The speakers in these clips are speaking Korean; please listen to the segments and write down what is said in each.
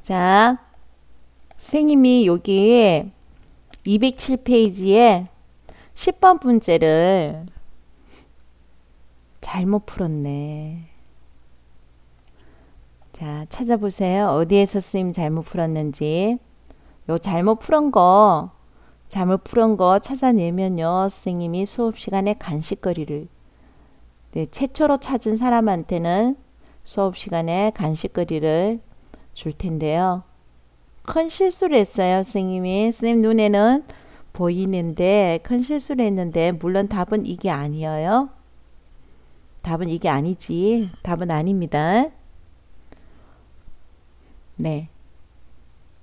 자, 선생님이 여기 207페이지에 10번 문제를 잘못 풀었네. 자, 찾아보세요. 어디에서 선생님 잘못 풀었는지. 요 잘못 푸른 거 찾아내면요. 선생님이 수업 시간에 간식거리를 최초로 찾은 사람한테는 수업 시간에 간식거리를 줄 텐데요. 큰 실수를 했어요. 선생님 눈에는 보이는데 큰 실수를 했는데 물론 답은 이게 아니에요. 답은 이게 아니지. 답은 아닙니다. 네.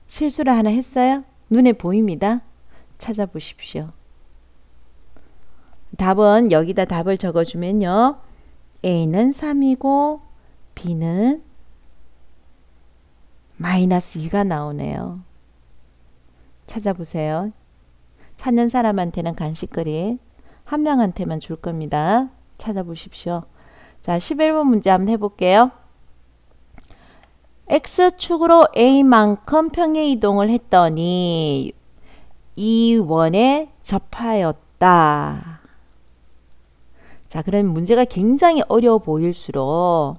실수를 하나 했어요? 눈에 보입니다. 찾아보십시오. 답은 여기다 답을 적어주면요. A는 3이고 B는 마이너스 2가 나오네요. 찾아보세요. 찾는 사람한테는 간식거리 한 명한테만 줄 겁니다. 찾아보십시오. 자, 11번 문제 한번 해볼게요. X축으로 A만큼 평행이동을 했더니 이 원에 접하였다. 자, 그럼 문제가 굉장히 어려워 보일수록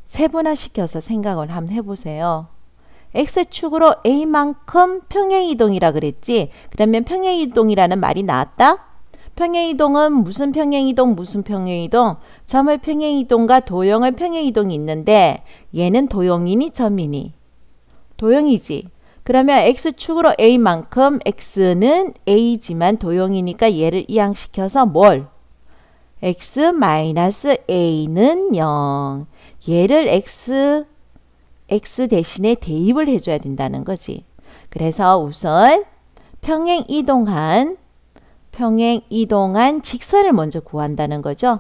세분화시켜서 생각을 한번 해보세요. X축으로 A만큼 평행이동이라 그랬지? 그러면 평행이동이라는 말이 나왔다? 평행이동은 무슨 평행이동, 무슨 평행이동? 점의 평행이동과 도형의 평행이동이 있는데 얘는 도형이니 점이니? 도형이지. 그러면 X축으로 A만큼 X는 A지만 도형이니까 얘를 이항시켜서 뭘? X-A는 0. 얘를 X 대신에 대입을 해줘야 된다는 거지. 그래서 우선 평행이동한 직선을 먼저 구한다는 거죠.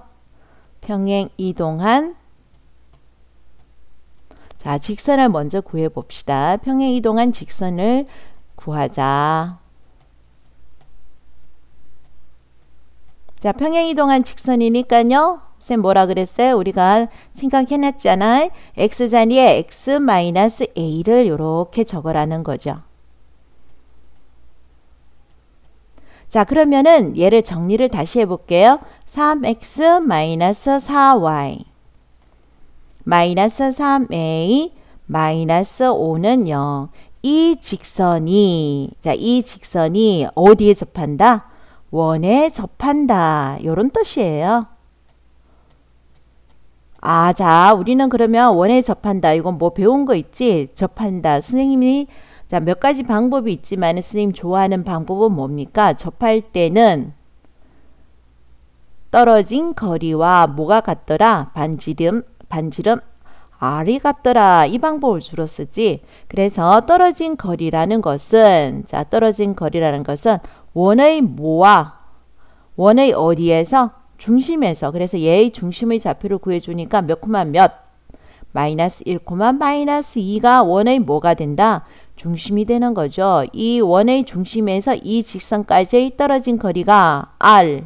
평행이동한 자, 직선을 먼저 구해 봅시다. 평행이동한 직선을 구하자. 자, 평행이동한 직선이니까요. 쌤 뭐라 그랬어요? 우리가 생각해놨잖아. X자리에 X-A를 이렇게 적으라는 거죠. 자, 그러면은 얘를 정리를 다시 해볼게요. 3x-4y 마이너스 3a 마이너스 5는 0. 이 직선이 어디에 접한다? 원에 접한다. 요런 뜻이에요. 아, 자, 우리는 그러면 원에 접한다. 이건 뭐 배운 거 있지? 접한다. 선생님이 자, 몇 가지 방법이 있지만 선생님 좋아하는 방법은 뭡니까? 접할 때는 떨어진 거리와 뭐가 같더라? 반지름 R이 같더라. 이 방법을 주로 쓰지. 그래서 떨어진 거리라는 것은 원의 뭐와 원의 어디에서? 중심에서. 그래서 얘의 중심의 좌표를 구해주니까 몇 콤마 몇? 마이너스 1, 마이너스 2가 원의 뭐가 된다? 중심이 되는 거죠. 이 원의 중심에서 이 직선까지의 떨어진 거리가 R,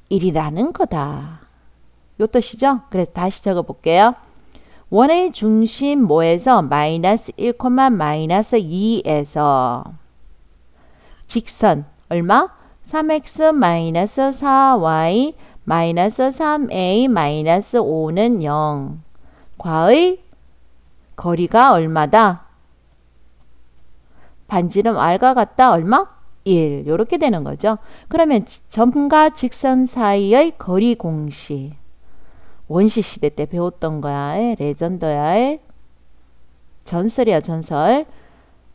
1이라는 거다. 요 뜻이죠? 그래서 다시 적어볼게요. 원의 중심 뭐에서? 마이너스 1, 마이너스 2에서 직선 얼마? 3x 마이너스 4y 마이너스 3a 마이너스 5는 0. 과의 거리가 얼마다? 반지름 R과 같다 얼마? 1. 이렇게 되는 거죠. 그러면 점과 직선 사이의 거리 공식. 원시 시대 때 배웠던 거야. 레전더야. 전설이야, 전설.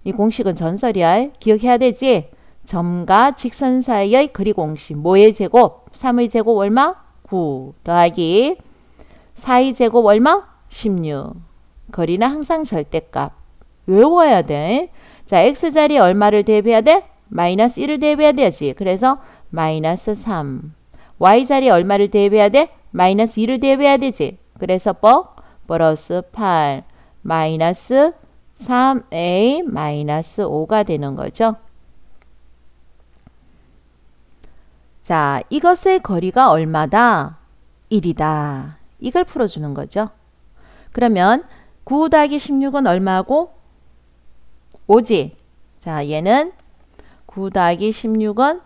이 공식은 전설이야. 기억해야 되지? 점과 직선 사이의 거리 공식. 뭐의 제곱? 3의 제곱 얼마? 9 더하기 4의 제곱 얼마? 16. 거리는 항상 절대값. 외워야 돼. 자, x자리에 얼마를 대입해야 돼? 마이너스 1을 대입해야 되지. 그래서 마이너스 3. y자리에 얼마를 대입해야 돼? 마이너스 2를 대입해야 되지. 그래서 플러스 8 마이너스 3a 마이너스 5가 되는 거죠. 자, 이것의 거리가 얼마다? 1이다. 이걸 풀어주는 거죠. 그러면 9 더하기 16은 얼마고? 5지. 자, 얘는 9 더하기 16은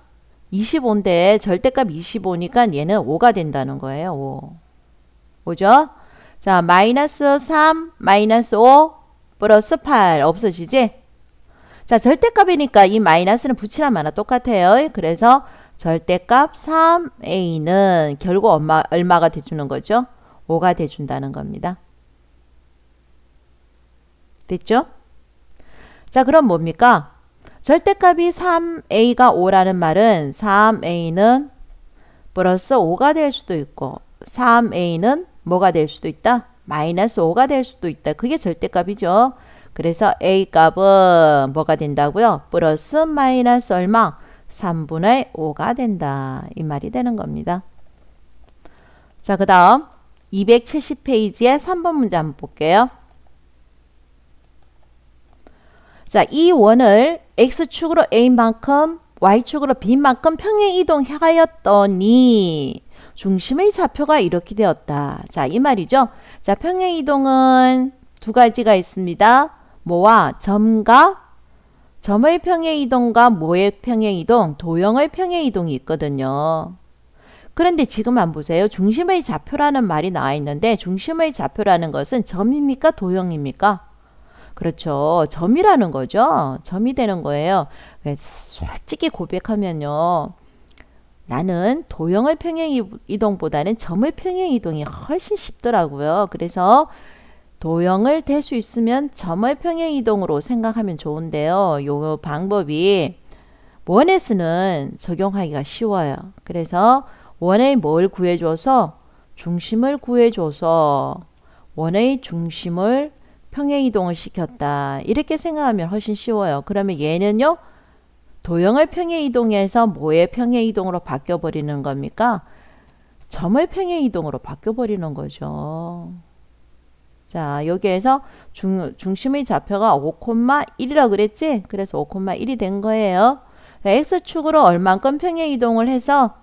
25인데 절대값 25니까 얘는 5가 된다는 거예요. 5. 5죠? 자, 마이너스 3, 마이너스 5, 플러스 8 없어지지? 자, 절대값이니까 이 마이너스는 붙이나 마나 똑같아요. 그래서 절대값 3a는 결국 얼마가 돼주는 거죠? 5가 돼준다는 겁니다. 됐죠? 자, 그럼 뭡니까? 절대값이 3a가 5라는 말은 3a는 플러스 5가 될 수도 있고 3a는 뭐가 될 수도 있다? 마이너스 5가 될 수도 있다. 그게 절대값이죠. 그래서 a 값은 뭐가 된다고요? 플러스 마이너스 얼마? 3분의 5가 된다. 이 말이 되는 겁니다. 자, 그 다음 270페이지에 3번 문제 한번 볼게요. 자, 이 원을 x축으로 a만큼 y축으로 b만큼 평행 이동하였더니 중심의 좌표가 이렇게 되었다. 자, 이 말이죠. 자, 평행 이동은 두 가지가 있습니다. 뭐와 점과 점의 평행 이동과 뭐의 평행 이동? 도형의 평행 이동이 있거든요. 그런데 지금 한번 보세요. 중심의 좌표라는 말이 나와 있는데 중심의 좌표라는 것은 점입니까? 도형입니까? 그렇죠. 점이라는 거죠. 점이 되는 거예요. 솔직히 고백하면요. 나는 도형의 평행 이동보다는 점의 평행 이동이 훨씬 쉽더라고요. 그래서 도형을 댈 수 있으면 점의 평행 이동으로 생각하면 좋은데요. 요 방법이 원에서는 적용하기가 쉬워요. 그래서 원의 뭘 구해줘서 중심을 구해줘서 원의 중심을 평행 이동을 시켰다. 이렇게 생각하면 훨씬 쉬워요. 그러면 얘는요. 도형을 평행 이동해서 뭐의 평행 이동으로 바뀌어 버리는 겁니까? 점의 평행 이동으로 바뀌어 버리는 거죠. 자, 여기에서 중심의 좌표가 5,1이라고 그랬지? 그래서 5,1이 된 거예요. x축으로 얼만큼 평행 이동을 해서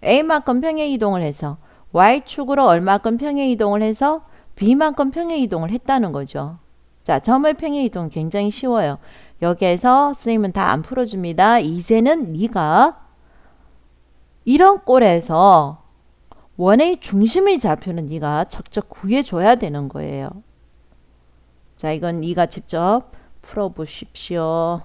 a만큼 평행 이동을 해서 y축으로 얼만큼 평행 이동을 해서 b만큼 평행 이동을 했다는 거죠. 자, 점의 평행 이동 굉장히 쉬워요. 여기에서 선생님은 다 안 풀어줍니다. 이제는 네가 이런 꼴에서 원의 중심의 좌표는 네가 척척 구해줘야 되는 거예요. 자, 이건 네가 직접 풀어보십시오.